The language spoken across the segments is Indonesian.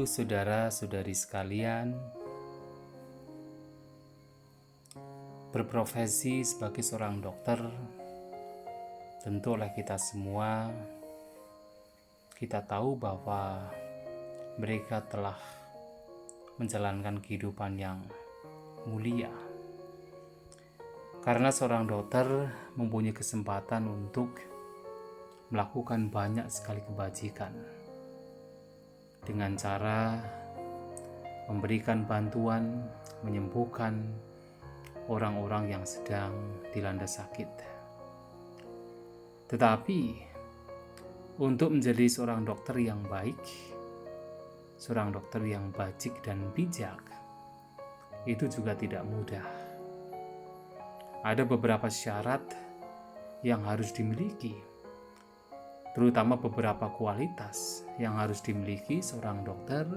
saudara-saudari sekalian, berprofesi sebagai seorang dokter, tentu oleh kita semua, kita tahu bahwa mereka telah menjalankan kehidupan yang mulia. Karena seorang dokter mempunyai kesempatan untuk melakukan banyak sekali kebajikan dengan cara memberikan bantuan, menyembuhkan orang-orang yang sedang dilanda sakit. Tetapi untuk menjadi seorang dokter yang baik, seorang dokter yang bajik dan bijak, itu juga tidak mudah. Ada beberapa syarat yang harus dimiliki, terutama beberapa kualitas yang harus dimiliki seorang dokter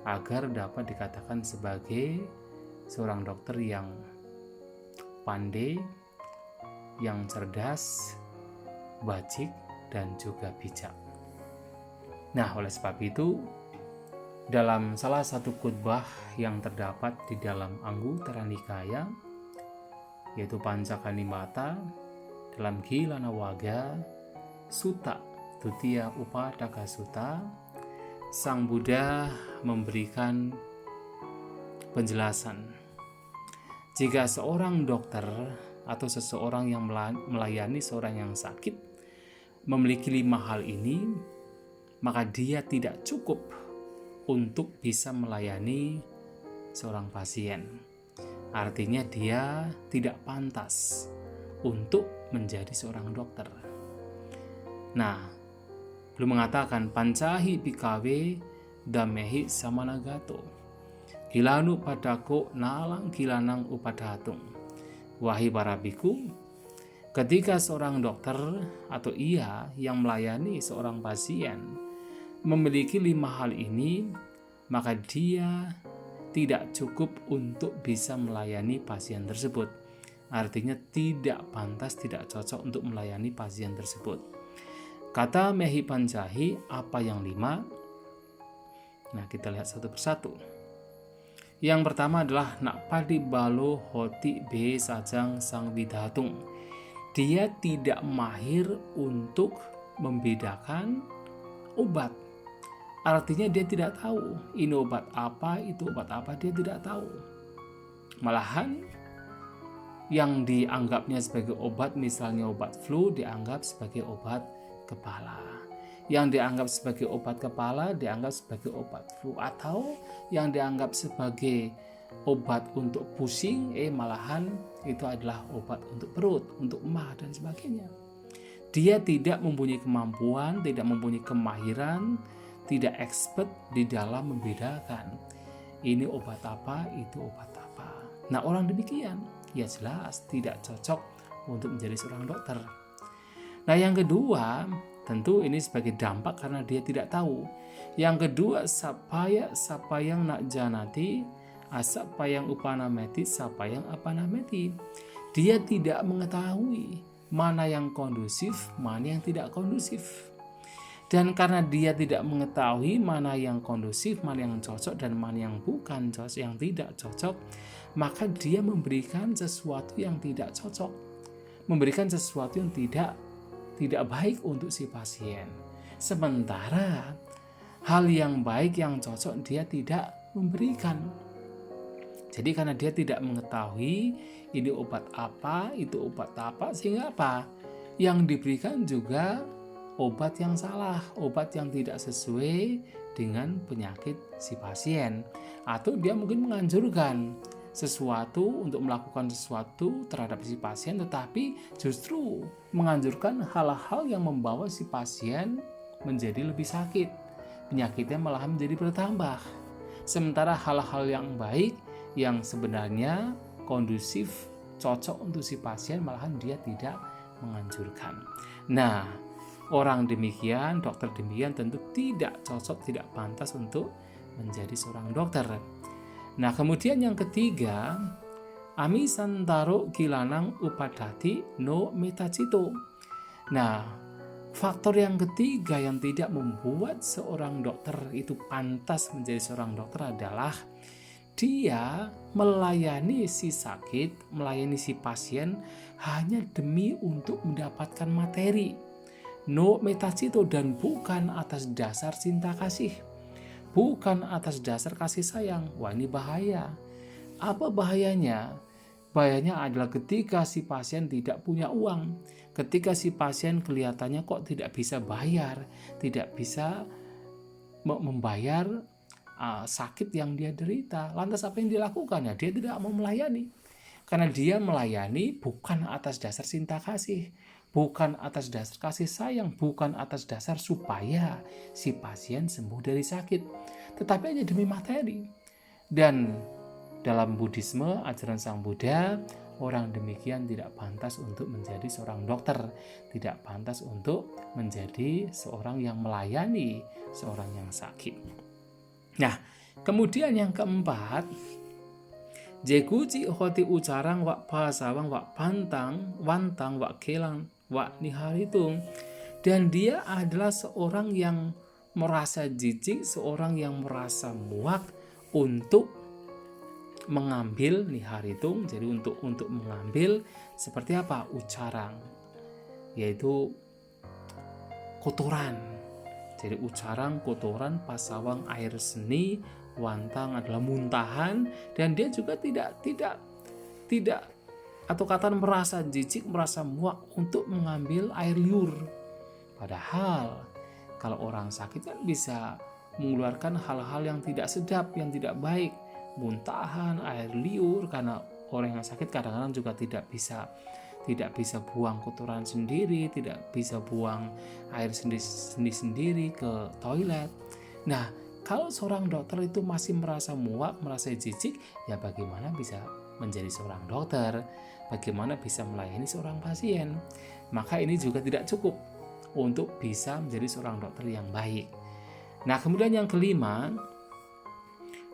agar dapat dikatakan sebagai seorang dokter yang pandai, yang cerdas, bajik, dan juga bijak. Nah, oleh sebab itu, dalam salah satu khotbah yang terdapat di dalam Anggutara Nikaya, yaitu Pancakanimata, dalam Gilanawaga Sutta Tutiya Upadaka Sutta, Sang Buddha memberikan penjelasan. Jika seorang dokter atau seseorang yang melayani seorang yang sakit memiliki 5 hal ini, maka dia tidak cukup untuk bisa melayani seorang pasien. Artinya dia tidak pantas untuk menjadi seorang dokter. Nah, belum mengatakan pancahi pikawe damehi samanagato, kilanu padako nalang kilanang upadatung. Wahai para biku, ketika seorang dokter atau ia yang melayani seorang pasien memiliki 5 hal ini, maka dia tidak cukup untuk bisa melayani pasien tersebut. Artinya tidak pantas, tidak cocok untuk melayani pasien tersebut. Kata Mehi Pancahi, apa yang 5? Nah, kita lihat satu persatu. Yang pertama adalah Nakpadi Balo Hoti Be Sajang Sang Widatung. Dia tidak mahir untuk membedakan obat. Artinya dia tidak tahu ini obat apa, itu obat apa, dia tidak tahu. Malahan yang dianggapnya sebagai obat, misalnya obat flu, dianggap sebagai obat kepala. Yang dianggap sebagai obat kepala dianggap sebagai obat flu, atau yang dianggap sebagai obat untuk pusing, malahan itu adalah obat untuk perut, untuk emah dan sebagainya. Dia tidak mempunyai kemampuan, tidak mempunyai kemahiran, tidak expert di dalam membedakan ini obat apa, itu obat apa. Nah, orang demikian ya jelas tidak cocok untuk menjadi seorang dokter. Nah, yang kedua, tentu ini sebagai dampak karena dia tidak tahu. Yang kedua, sapayang nak janati, asapayang upanameti, sapayang apanameti. Dia tidak mengetahui mana yang kondusif, mana yang tidak kondusif. Dan karena dia tidak mengetahui mana yang kondusif, mana yang cocok, dan mana yang bukan cocok, yang tidak cocok, maka dia memberikan sesuatu yang tidak cocok, memberikan sesuatu yang tidak baik untuk si pasien. Sementara hal yang baik, yang cocok, dia tidak memberikan. Jadi karena dia tidak mengetahui ini obat apa, itu obat apa, sehingga apa? Yang diberikan juga obat yang salah, obat yang tidak sesuai dengan penyakit si pasien. Atau dia mungkin menganjurkan sesuatu untuk melakukan sesuatu terhadap si pasien, tetapi justru menganjurkan hal-hal yang membawa si pasien menjadi lebih sakit. Penyakitnya malah menjadi bertambah. Sementara hal-hal yang baik, yang sebenarnya kondusif, cocok untuk si pasien, malahan dia tidak menganjurkan. Nah, orang demikian, dokter demikian tentu tidak cocok, tidak pantas untuk menjadi seorang dokter. Nah, kemudian yang ketiga, Amisantaro kilanang upadati no metacito. Nah, Faktor yang ketiga yang tidak membuat seorang dokter itu pantas menjadi seorang dokter adalah dia melayani si sakit, melayani si pasien hanya demi untuk mendapatkan materi. No metacito, dan bukan atas dasar cinta kasih. Bukan atas dasar kasih sayang. Wah, ini bahaya. Apa bahayanya? Bahayanya adalah ketika si pasien tidak punya uang. Ketika si pasien kelihatannya kok tidak bisa bayar, tidak bisa membayar sakit yang dia derita. Lantas apa yang dilakukan? Ya, dia tidak mau melayani. Karena dia melayani bukan atas dasar cinta kasih, bukan atas dasar kasih sayang, bukan atas dasar supaya si pasien sembuh dari sakit, tetapi hanya demi materi. Dan dalam Buddhisme, ajaran Sang Buddha, orang demikian tidak pantas untuk menjadi seorang dokter, tidak pantas untuk menjadi seorang yang melayani seorang yang sakit. Nah, kemudian yang keempat, Jeguji hoti ucarang wak pasawang wak pantang wantang wak kelang wak niharitung. Dan dia adalah seorang yang merasa jijik, seorang yang merasa muak untuk mengambil niharitung. Jadi untuk mengambil seperti apa? Ucarang, yaitu kotoran. Jadi ucarang, kotoran, pasawang, air seni, wantang adalah muntahan, dan dia juga tidak atau kata merasa jijik, merasa muak untuk mengambil air liur. Padahal kalau orang sakit kan bisa mengeluarkan hal-hal yang tidak sedap, yang tidak baik, muntahan, air liur, karena orang yang sakit kadang-kadang juga tidak bisa buang kotoran sendiri, tidak bisa buang air sendiri ke toilet. Nah, kalau seorang dokter itu masih merasa muak, merasa jijik, ya bagaimana bisa menjadi seorang dokter? Bagaimana bisa melayani seorang pasien? Maka ini juga tidak cukup untuk bisa menjadi seorang dokter yang baik. Nah, kemudian yang kelima,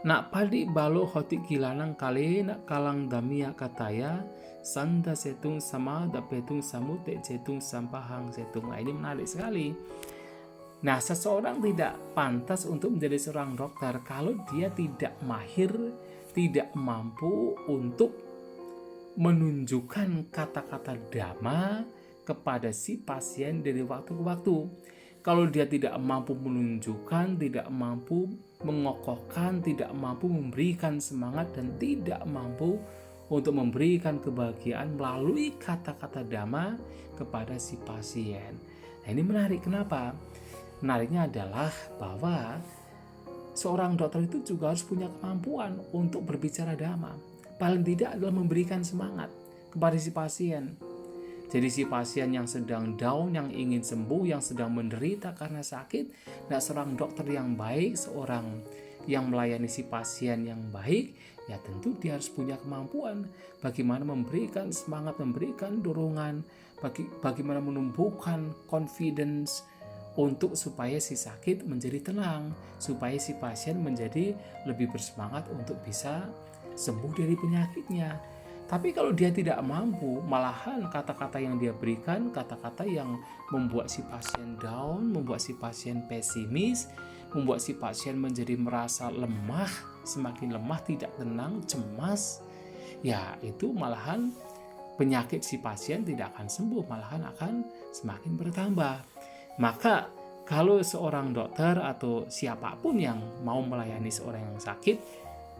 nak padi balo hoti kilanang kali nak kalang damia kataya sanda setung sama dapetung samute cetung sampahang setung. Nah, ini menarik sekali. Nah, seseorang tidak pantas untuk menjadi seorang dokter kalau dia tidak mahir, tidak mampu untuk menunjukkan kata-kata dhamma kepada si pasien dari waktu ke waktu. Kalau dia tidak mampu menunjukkan, tidak mampu mengokohkan, tidak mampu memberikan semangat, dan tidak mampu untuk memberikan kebahagiaan melalui kata-kata dhamma kepada si pasien. Nah, ini menarik. Kenapa? Menariknya adalah bahwa seorang dokter itu juga harus punya kemampuan untuk berbicara dhamma. Paling tidak adalah memberikan semangat kepada si pasien. Jadi si pasien yang sedang down, yang ingin sembuh, yang sedang menderita karena sakit, nah seorang dokter yang baik, seorang yang melayani si pasien yang baik, ya tentu dia harus punya kemampuan bagaimana memberikan semangat, memberikan dorongan, bagaimana menumbuhkan confidence untuk supaya si sakit menjadi tenang, supaya si pasien menjadi lebih bersemangat untuk bisa sembuh dari penyakitnya. Tapi kalau dia tidak mampu, malahan kata-kata yang dia berikan, kata-kata yang membuat si pasien down, membuat si pasien pesimis, membuat si pasien menjadi merasa lemah, semakin lemah, tidak tenang, cemas, ya itu malahan penyakit si pasien tidak akan sembuh, malahan akan semakin bertambah. Maka kalau seorang dokter atau siapapun yang mau melayani seorang yang sakit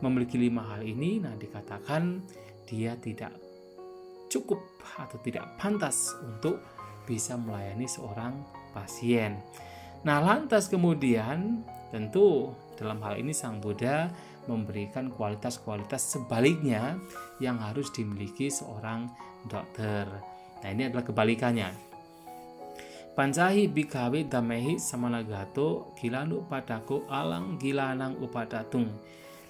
memiliki 5 hal ini, nah dikatakan dia tidak cukup atau tidak pantas untuk bisa melayani seorang pasien. Nah, lantas kemudian tentu dalam hal ini Sang Buddha memberikan kualitas-kualitas sebaliknya yang harus dimiliki seorang dokter. Nah, ini adalah kebalikannya. Pancahi bikawe damehi samanagato gilanu padaku alang gilanang upadatung.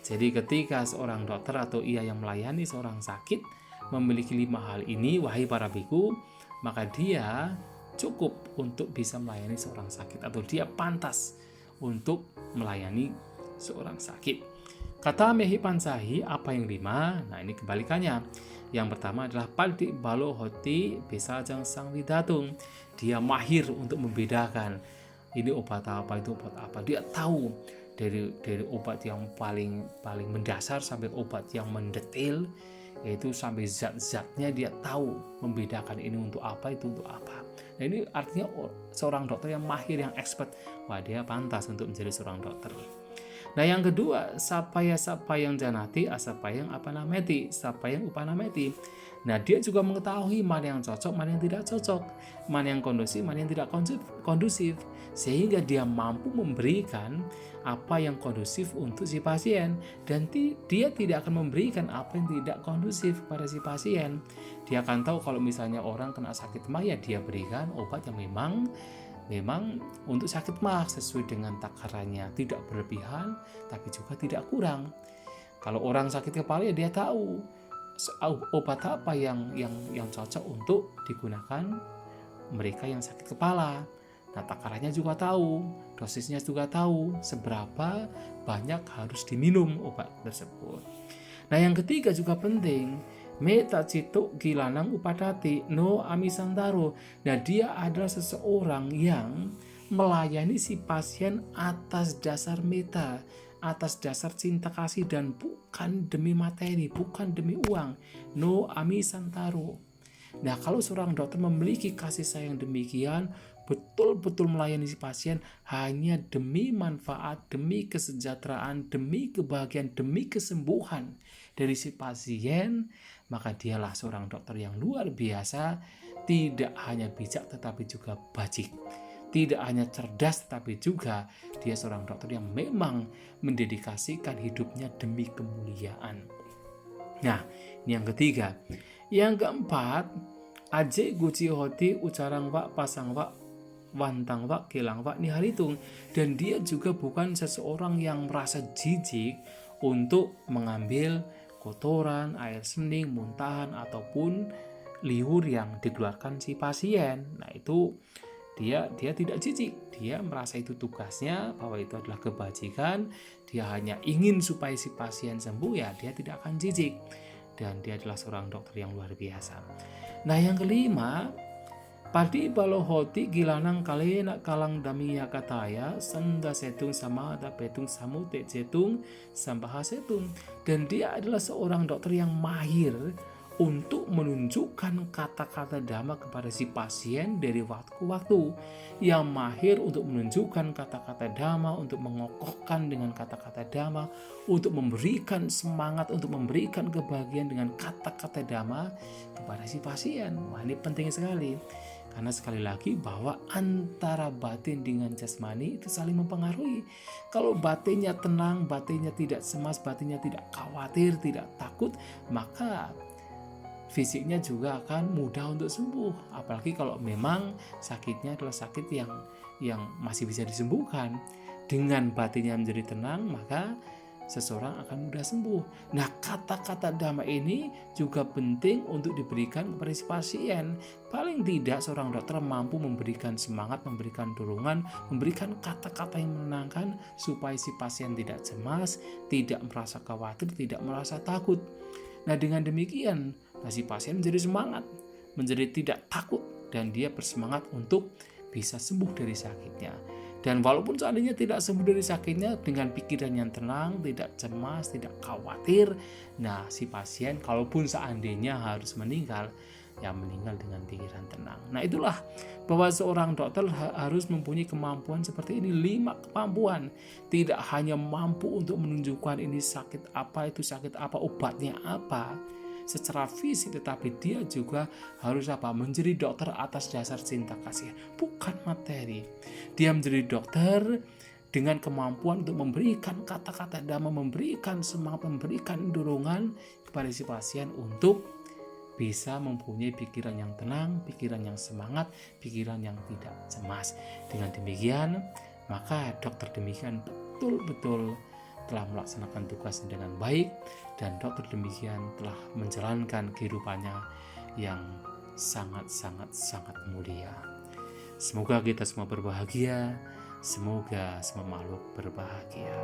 Jadi ketika seorang dokter atau ia yang melayani seorang sakit memiliki 5 hal ini, wahai para biku, maka dia cukup untuk bisa melayani seorang sakit, atau dia pantas untuk melayani seorang sakit. Kata mehi pancahi, apa yang 5? Nah, ini kebalikannya. Yang pertama adalah Paldi Balo Hoti Besajang Sang Widatung. Dia mahir untuk membedakan ini obat apa, itu obat apa. Dia tahu dari obat yang paling mendasar sampai obat yang mendetail, yaitu sampai zat-zatnya dia tahu membedakan ini untuk apa, itu untuk apa. Nah, ini artinya seorang dokter yang mahir, yang expert. Wah, dia pantas untuk menjadi seorang dokter. Nah, yang kedua, sapaya janati asapayang apanameti, sapayang upanameti. Nah, dia juga mengetahui mana yang cocok, mana yang tidak cocok, mana yang kondusif, mana yang tidak kondusif, sehingga dia mampu memberikan apa yang kondusif untuk si pasien, dan dia tidak akan memberikan apa yang tidak kondusif pada si pasien. Dia akan tahu kalau misalnya orang kena sakit mah, ya dia berikan obat yang memang untuk sakit mah sesuai dengan takarannya, tidak berlebihan tapi juga tidak kurang. Kalau orang sakit kepala, ya dia tahu obat apa yang cocok untuk digunakan mereka yang sakit kepala. Nah, takarannya juga tahu, dosisnya juga tahu, seberapa banyak harus diminum obat tersebut. Nah, yang ketiga juga penting, meta cito gilanang upadati no amisantaro. Nah, dia adalah seseorang yang melayani si pasien atas dasar meta, atas dasar cinta kasih, dan bukan demi materi, bukan demi uang. No amisantaro. Nah, kalau seorang dokter memiliki kasih sayang demikian, betul-betul melayani si pasien hanya demi manfaat, demi kesejahteraan, demi kebahagiaan, demi kesembuhan dari si pasien, maka dialah seorang dokter yang luar biasa. Tidak hanya bijak tetapi juga bajik, tidak hanya cerdas tetapi juga dia seorang dokter yang memang mendedikasikan hidupnya demi kemuliaan. Nah, ini yang ketiga. Yang keempat, aje guci hoti ucarang wak pasang wak wantang wak kilang wak niharitung. Dan dia juga bukan seseorang yang merasa jijik untuk mengambil kotoran, air sening, muntahan, ataupun liur yang dikeluarkan si pasien. Nah, itu dia tidak jijik. Dia merasa itu tugasnya, bahwa itu adalah kebajikan. Dia hanya ingin supaya si pasien sembuh, ya dia tidak akan jijik. Dan dia adalah seorang dokter yang luar biasa. Nah, yang kelima, Padi balohoti gilanang kalena kalang damiya kataya senda setung sama ada petung samu te setung sambaha setung. Dan dia adalah seorang dokter yang mahir untuk menunjukkan kata-kata dhamma kepada si pasien dari waktu ke waktu, yang mahir untuk menunjukkan kata-kata dhamma, untuk mengokohkan dengan kata-kata dhamma, untuk memberikan semangat, untuk memberikan kebahagiaan dengan kata-kata dhamma kepada si pasien. Wah, ini penting sekali, karena sekali lagi bahwa antara batin dengan jasmani itu saling mempengaruhi. Kalau batinnya tenang, batinnya tidak cemas, batinnya tidak khawatir, tidak takut, maka fisiknya juga akan mudah untuk sembuh. Apalagi kalau memang sakitnya adalah sakit yang masih bisa disembuhkan. Dengan batinnya menjadi tenang, maka seseorang akan mudah sembuh. Nah, kata-kata dhamma ini juga penting untuk diberikan kepada si pasien. Paling tidak seorang dokter mampu memberikan semangat, memberikan dorongan, memberikan kata-kata yang menenangkan supaya si pasien tidak cemas, tidak merasa khawatir, tidak merasa takut. Nah, dengan demikian, si pasien menjadi semangat, menjadi tidak takut, dan dia bersemangat untuk bisa sembuh dari sakitnya. Dan walaupun seandainya tidak sembuh dari sakitnya, dengan pikiran yang tenang, tidak cemas, tidak khawatir, nah si pasien kalaupun seandainya harus meninggal, ya meninggal dengan pikiran tenang. Nah, itulah bahwa seorang dokter harus mempunyai kemampuan seperti ini, 5 kemampuan. Tidak hanya mampu untuk menunjukkan ini sakit apa, itu sakit apa, obatnya apa secara fisik, tetapi dia juga harus menjadi dokter atas dasar cinta kasih, bukan materi. Dia menjadi dokter dengan kemampuan untuk memberikan kata-kata dhamma, memberikan semangat, memberikan dorongan kepada si pasien untuk bisa mempunyai pikiran yang tenang, pikiran yang semangat, pikiran yang tidak cemas. Dengan demikian, maka dokter demikian betul-betul telah melaksanakan tugasnya dengan baik, dan dokter demikian telah menjalankan kehidupannya yang sangat mulia. Semoga kita semua berbahagia, semoga semua makhluk berbahagia.